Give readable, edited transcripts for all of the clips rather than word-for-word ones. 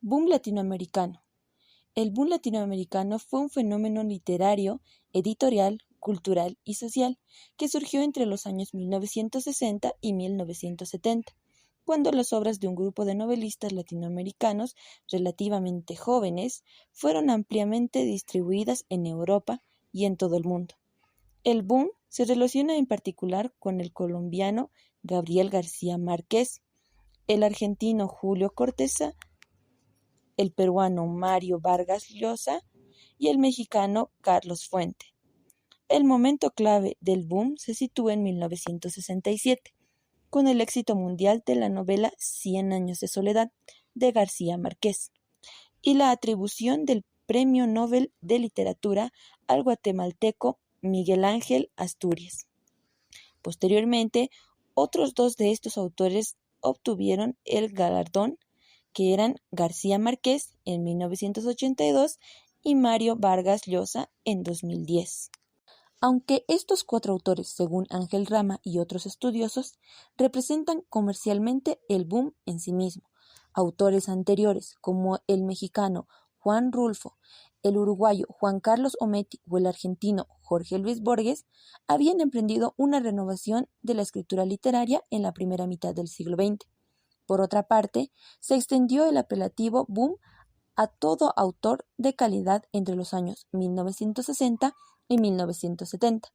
Boom latinoamericano. El boom latinoamericano fue un fenómeno literario, editorial, cultural y social que surgió entre los años 1960 y 1970, cuando las obras de un grupo de novelistas latinoamericanos relativamente jóvenes fueron ampliamente distribuidas en Europa y en todo el mundo. El boom se relaciona en particular con el colombiano Gabriel García Márquez, el argentino Julio Cortázar, el peruano Mario Vargas Llosa y el mexicano Carlos Fuente. El momento clave del boom se sitúa en 1967, con el éxito mundial de la novela Cien años de soledad de García Márquez y la atribución del Premio Nobel de Literatura al guatemalteco Miguel Ángel Asturias. Posteriormente, otros dos de estos autores obtuvieron el galardón, que eran García Márquez en 1982 y Mario Vargas Llosa en 2010. Aunque estos cuatro autores, según Ángel Rama y otros estudiosos, representan comercialmente el boom en sí mismo, autores anteriores como el mexicano Juan Rulfo, el uruguayo Juan Carlos Onetti o el argentino Jorge Luis Borges habían emprendido una renovación de la escritura literaria en la primera mitad del siglo XX. Por otra parte, se extendió el apelativo boom a todo autor de calidad entre los años 1960 y 1970.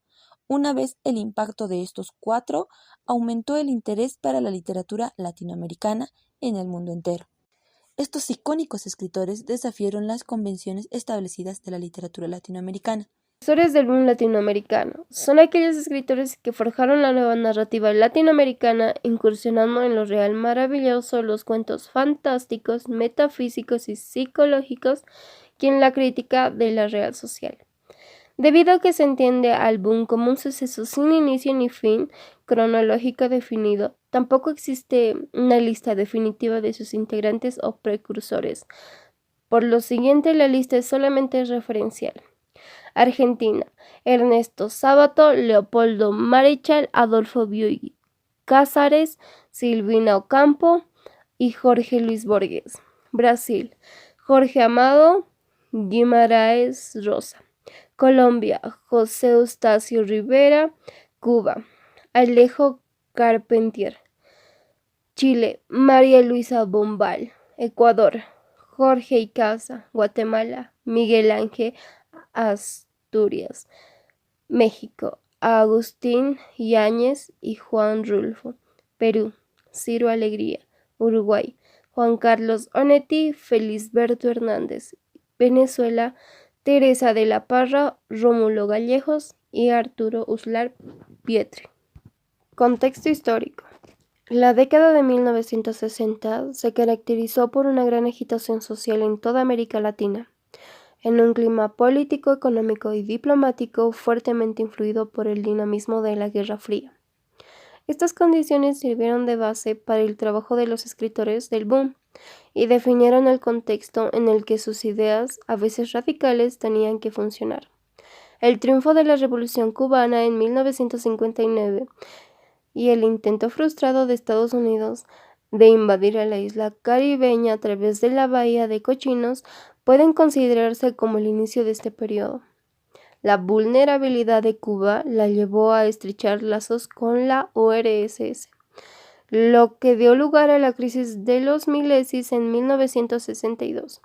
Una vez el impacto de estos cuatro, aumentó el interés para la literatura latinoamericana en el mundo entero. Estos icónicos escritores desafiaron las convenciones establecidas de la literatura latinoamericana. Los escritores del boom latinoamericano son aquellos escritores que forjaron la nueva narrativa latinoamericana, incursionando en lo real maravilloso, los cuentos fantásticos, metafísicos y psicológicos, y en la crítica de la real social. Debido a que se entiende al boom como un suceso sin inicio ni fin cronológico definido, tampoco existe una lista definitiva de sus integrantes o precursores. Por lo siguiente, la lista es solamente referencial. Argentina: Ernesto Sábato, Leopoldo Marechal, Adolfo Bioy Cázares, Silvina Ocampo y Jorge Luis Borges. Brasil: Jorge Amado, Guimarães Rosa. Colombia: José Eustacio Rivera. Cuba: Alejo Carpentier. Chile: María Luisa Bombal. Ecuador: Jorge Icaza. Guatemala: Miguel Ángel Asturias. México: Agustín Yáñez y Juan Rulfo. Perú: Ciro Alegría. Uruguay: Juan Carlos Onetti, Felisberto Hernández. Venezuela: Teresa de la Parra, Rómulo Gallegos y Arturo Uslar Pietri. Contexto histórico. La década de 1960 se caracterizó por una gran agitación social en toda América Latina, en un clima político, económico y diplomático fuertemente influido por el dinamismo de la Guerra Fría. Estas condiciones sirvieron de base para el trabajo de los escritores del boom y definieron el contexto en el que sus ideas, a veces radicales, tenían que funcionar. El triunfo de la Revolución cubana en 1959 y el intento frustrado de Estados Unidos de invadir a la isla caribeña a través de la Bahía de Cochinos pueden considerarse como el inicio de este periodo. La vulnerabilidad de Cuba la llevó a estrechar lazos con la URSS, lo que dio lugar a la crisis de los Milesis en 1962,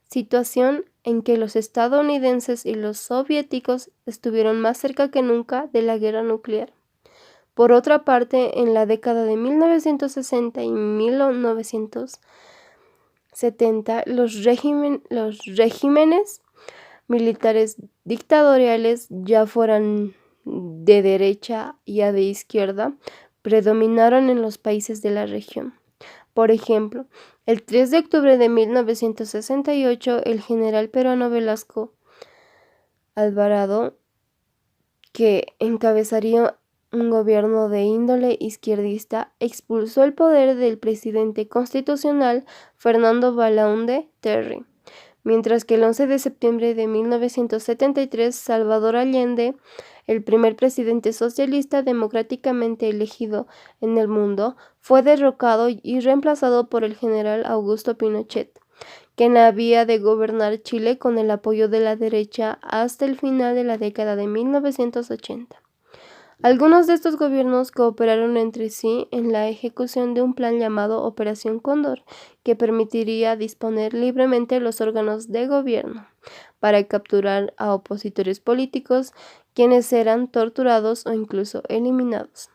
situación en que los estadounidenses y los soviéticos estuvieron más cerca que nunca de la guerra nuclear. Por otra parte, en la década de 1960 y 1970, los regímenes militares dictatoriales, ya fueran de derecha ya de izquierda, predominaron en los países de la región. Por ejemplo, el 3 de octubre de 1968, el general peruano Velasco Alvarado, que encabezaría un gobierno de índole izquierdista, expulsó el poder del presidente constitucional Fernando Belaúnde Terry, mientras que el 11 de septiembre de 1973, Salvador Allende, el primer presidente socialista democráticamente elegido en el mundo, fue derrocado y reemplazado por el general Augusto Pinochet, quien había de gobernar Chile con el apoyo de la derecha hasta el final de la década de 1980. Algunos de estos gobiernos cooperaron entre sí en la ejecución de un plan llamado Operación Cóndor, que permitiría disponer libremente los órganos de gobierno para capturar a opositores políticos, quienes eran torturados o incluso eliminados.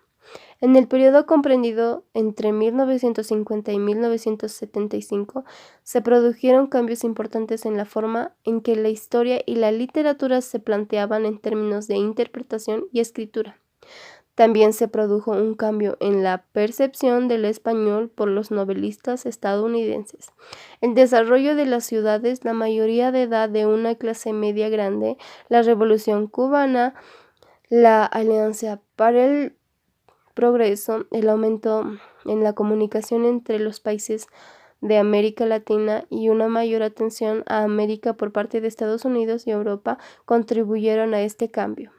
En el periodo comprendido entre 1950 y 1975, se produjeron cambios importantes en la forma en que la historia y la literatura se planteaban en términos de interpretación y escritura. También se produjo un cambio en la percepción del español por los novelistas estadounidenses. El desarrollo de las ciudades, la mayoría de edad de una clase media grande, la Revolución cubana, la Alianza para el Progreso, el aumento en la comunicación entre los países de América Latina y una mayor atención a América por parte de Estados Unidos y Europa contribuyeron a este cambio.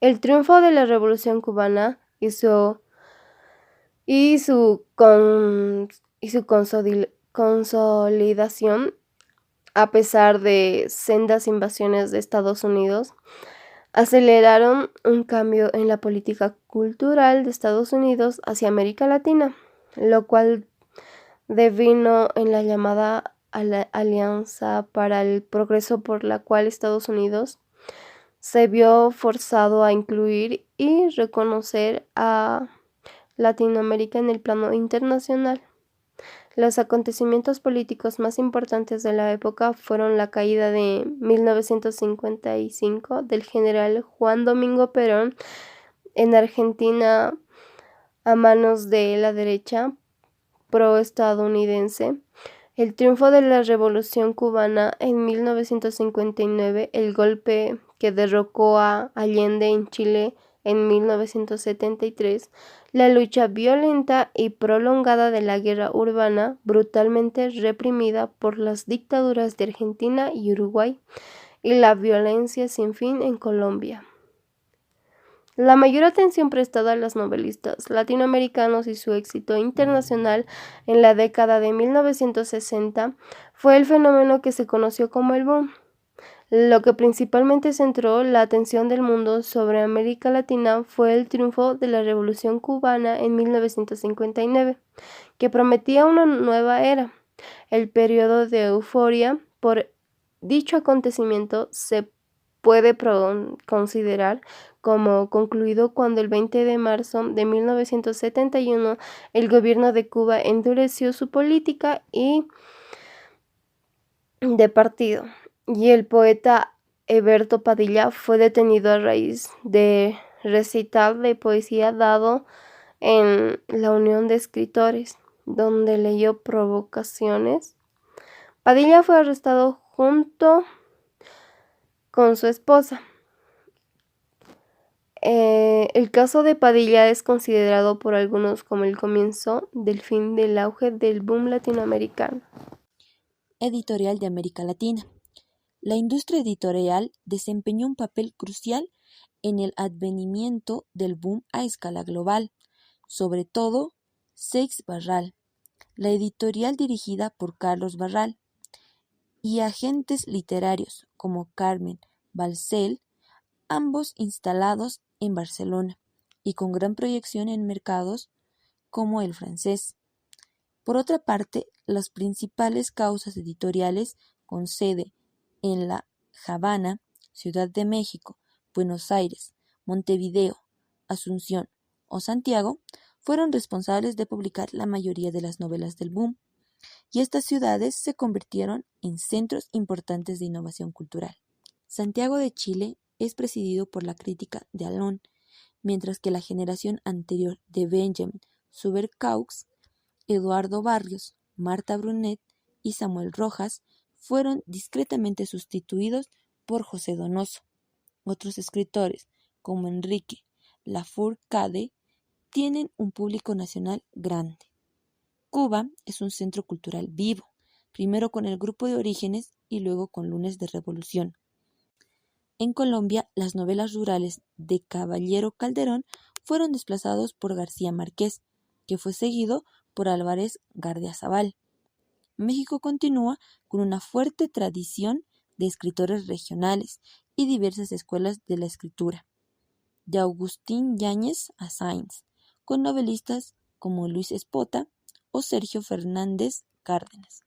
El triunfo de la Revolución cubana y su consolidación, a pesar de sendas invasiones de Estados Unidos, aceleraron un cambio en la política cultural de Estados Unidos hacia América Latina, lo cual devino en la llamada Alianza para el Progreso, por la cual Estados Unidos se vio forzado a incluir y reconocer a Latinoamérica en el plano internacional. Los acontecimientos políticos más importantes de la época fueron la caída de 1955 del general Juan Domingo Perón en Argentina a manos de la derecha pro-estadounidense, el triunfo de la Revolución cubana en 1959, el golpe que derrocó a Allende en Chile en 1973, la lucha violenta y prolongada de la guerra urbana, brutalmente reprimida por las dictaduras de Argentina y Uruguay, y la violencia sin fin en Colombia. La mayor atención prestada a los novelistas latinoamericanos y su éxito internacional en la década de 1960 fue el fenómeno que se conoció como el boom. Lo que principalmente centró la atención del mundo sobre América Latina fue el triunfo de la Revolución cubana en 1959, que prometía una nueva era. El periodo de euforia por dicho acontecimiento se puede considerar como concluido cuando el 20 de marzo de 1971 el gobierno de Cuba endureció su política de partido y el poeta Heberto Padilla fue detenido a raíz de recital de poesía dado en la Unión de Escritores, donde leyó provocaciones. Padilla fue arrestado junto con su esposa. El caso de Padilla es considerado por algunos como el comienzo del fin del auge del boom latinoamericano. Editorial de América Latina. La industria editorial desempeñó un papel crucial en el advenimiento del boom a escala global, sobre todo Seix Barral, la editorial dirigida por Carlos Barral, y agentes literarios como Carmen Balcells, ambos instalados en Barcelona y con gran proyección en mercados como el francés. Por otra parte, las principales casas editoriales con sede en La Habana, Ciudad de México, Buenos Aires, Montevideo, Asunción o Santiago fueron responsables de publicar la mayoría de las novelas del boom, y estas ciudades se convirtieron en centros importantes de innovación cultural. Santiago de Chile es presidido por la crítica de Alón, mientras que la generación anterior de Benjamin Subercaux, Eduardo Barrios, Marta Brunet y Samuel Rojas fueron discretamente sustituidos por José Donoso. Otros escritores, como Enrique Lafourcade, tienen un público nacional grande. Cuba es un centro cultural vivo, primero con el Grupo de Orígenes y luego con Lunes de Revolución. En Colombia, las novelas rurales de Caballero Calderón fueron desplazados por García Márquez, que fue seguido por Álvarez Gardiazabal. México continúa con una fuerte tradición de escritores regionales y diversas escuelas de la escritura, de Agustín Yáñez a Sáenz, con novelistas como Luis Espota o Sergio Fernández Cárdenas.